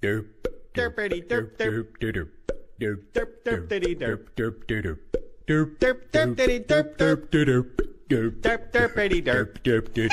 Derpity derp derp derp derp derp derpity derp derp derp derp derp derpity derp derp derp derp derp derpity derp derp derp.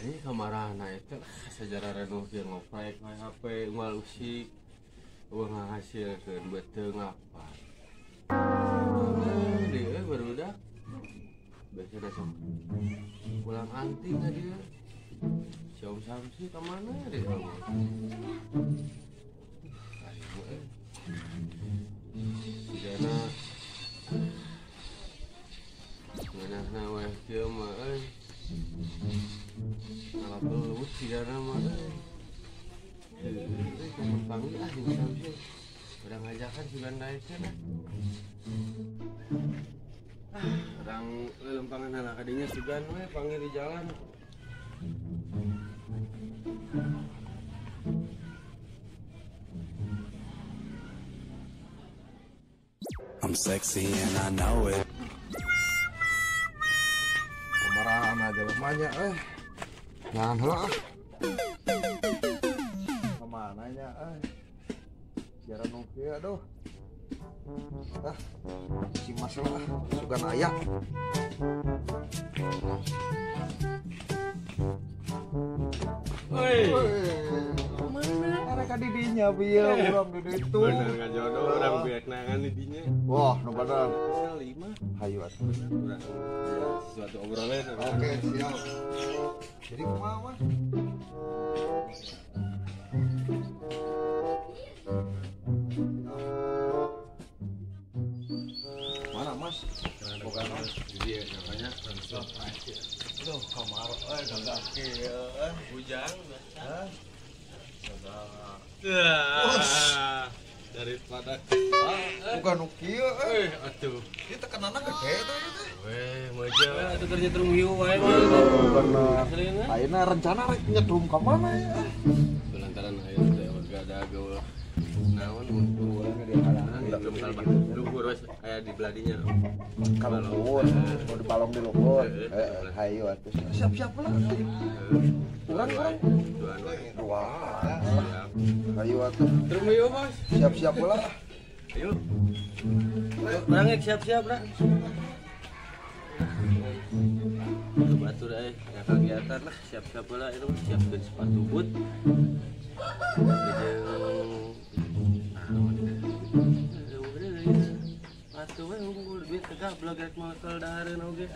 Ini kamar anak itu sejarah renovasi ngoprek main HP unggal usik uang ngahasilkeun beteu ngapa dia baru udah biasanya sok pulang anting tadi ya Syom Samsi kemana dia sigana nganahna weh kieu mah kalau pelut sigana mah panggil ah Syom Samsi udah ngajakan sugan daekeun orang lempangan anak kadinya sugan we panggil di jalan. I'm sexy and I know it. Kemarahan aja lemahnya jangan heula kemananya siaran oke aduh si masalah sugan aya mana ka didinya bieu urang di ditu Bener kan jodoh orang biak nangan di dinya. wah nu badan Sekali mah hayu atuh urang sesuatu obrolan. oke siap jadi kumaha mah mana mas bukan mas Dia namanya langsung aja. aduh kamar gagak kieu Bujang hah daripada bukan nu kieu atuh kita kenana gede eta teh weh moja atuh kerja terung hiu wae mah aslinya ayeuna rencana rek nyetrum ka mana ya lantaran aya teh warga dago naon mun urang di halangan belum kalbah luhur wes aya di beladinya kalau luhur mau dibalong di luhur hayu atuh siap-siap lah urang tuan wae dua siap hayu atuh terung hiu bos siap-siap lah ayo urang siap-siap lah batur ya kegiatan lah siap-siap lah itu siapkeun sepatu boot sepatu we unggul duit tegak blogek motor dahareun oge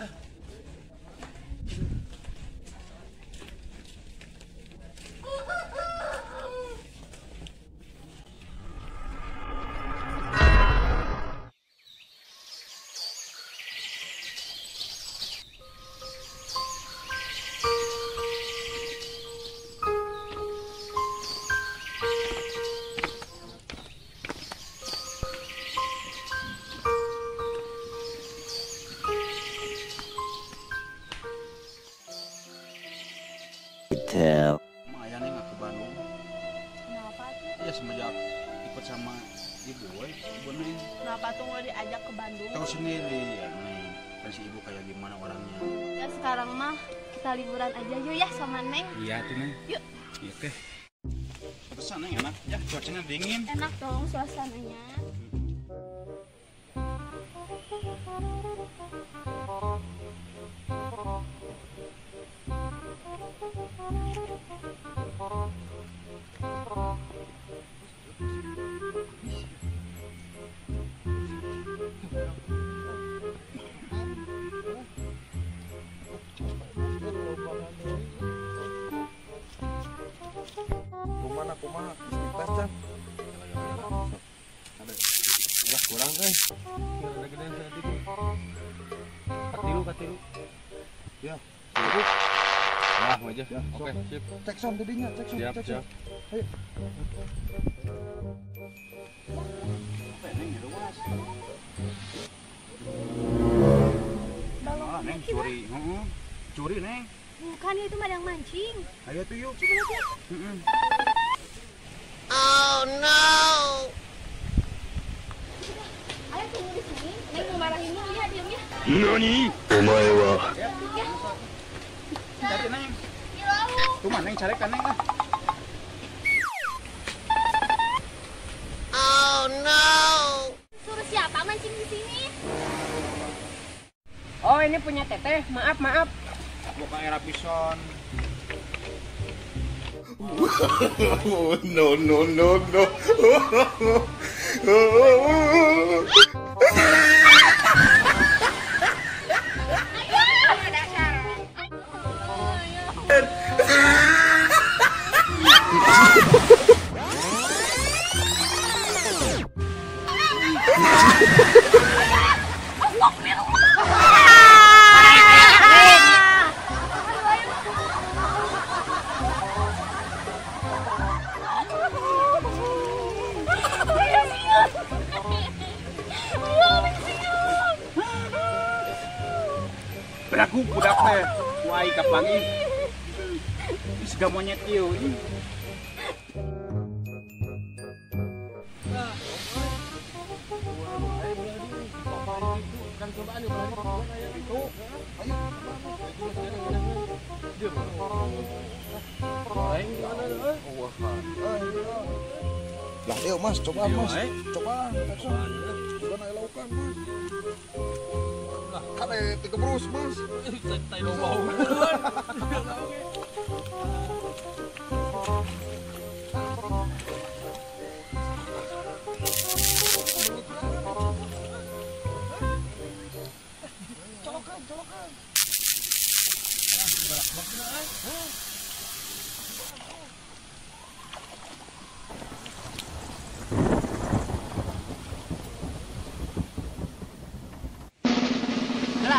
lumayan nih ke Bandung Kenapa tuh? ya semenjak ikut sama ibu Neng Kenapa tuh nggak diajak ke Bandung? tahu sendiri ya Neng kan si ibu kayak gimana orangnya Ya sekarang mah kita liburan aja yuk ya sama Neng. iya tuh Neng Yuk. iya oke pesan Neng enak ya cuacanya dingin Enak dong suasananya. katilu. Ya. Nah, aja. Oke, sip. Cek sound tadinya, cek sound, Siap, cek siap. sound. Ayo. Balong Curi. Curi, Neng. bukan itu mah yang mancing. Ayo tuh yuk. Coba lihat ya. Ayo tunggu di sini. Neng mau marahin lu ya diamnya. Nani? Omae wa Cari, Neng. Ya lalu. Tuh mah, Neng, cari kan, Neng. Suruh siapa mancing di sini? Oh ini punya teteh, maaf. Bukan era pison. No, no, no, no. Beraku budak teh. Wai kapangi. Siga monyet ieu ini. Lah, yuk Mas, coba Mas. Coba, cek sound. Coba naik laukan Mas. Kan tiga berus Mas.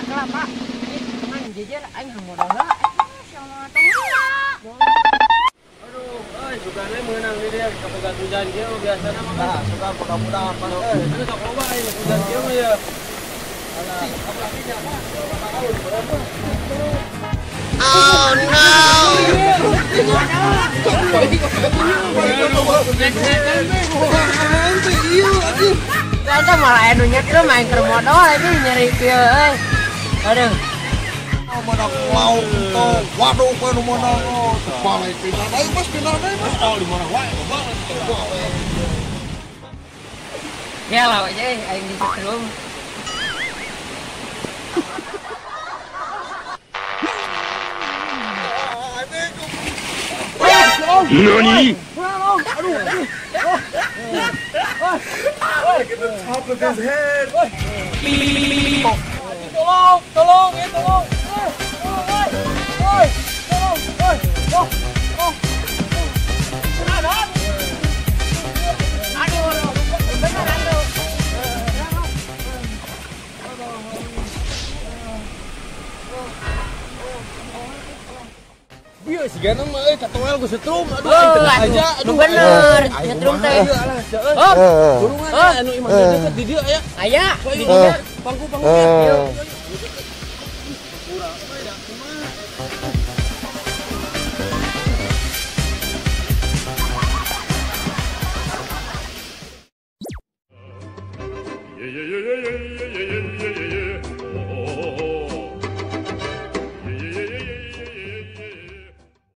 Kelak Pak. Ini teman jejer aing modal heula. Sama temen. Aduh, sugana meunang di dia kaboga hujan kieu biasana mah. Nah, suka mudah-mudahan Mas. Anu tak loba ini hujan kieu mah ya. Kita malah anu nyekel main keur modal ini nyari kieu euy. Aduh. Mana mau tuh. Waduh, kowe mana balik pindah deui Mas, pindah deui Mas. Tahu di mana wae, loba. Ya lah aja aing disetrum. Nani? Top of his head. Tolong. Bieu sigana mah euy tatoel ku setrum. Aduh, tengah aja. Aduh, bener. Nyetrum teh. Burungan anu imah deket di dieu aya. Aya. Di dieu pangku-pangku. Yeah, yeah, yeah, yeah, yeah, yeah, yeah.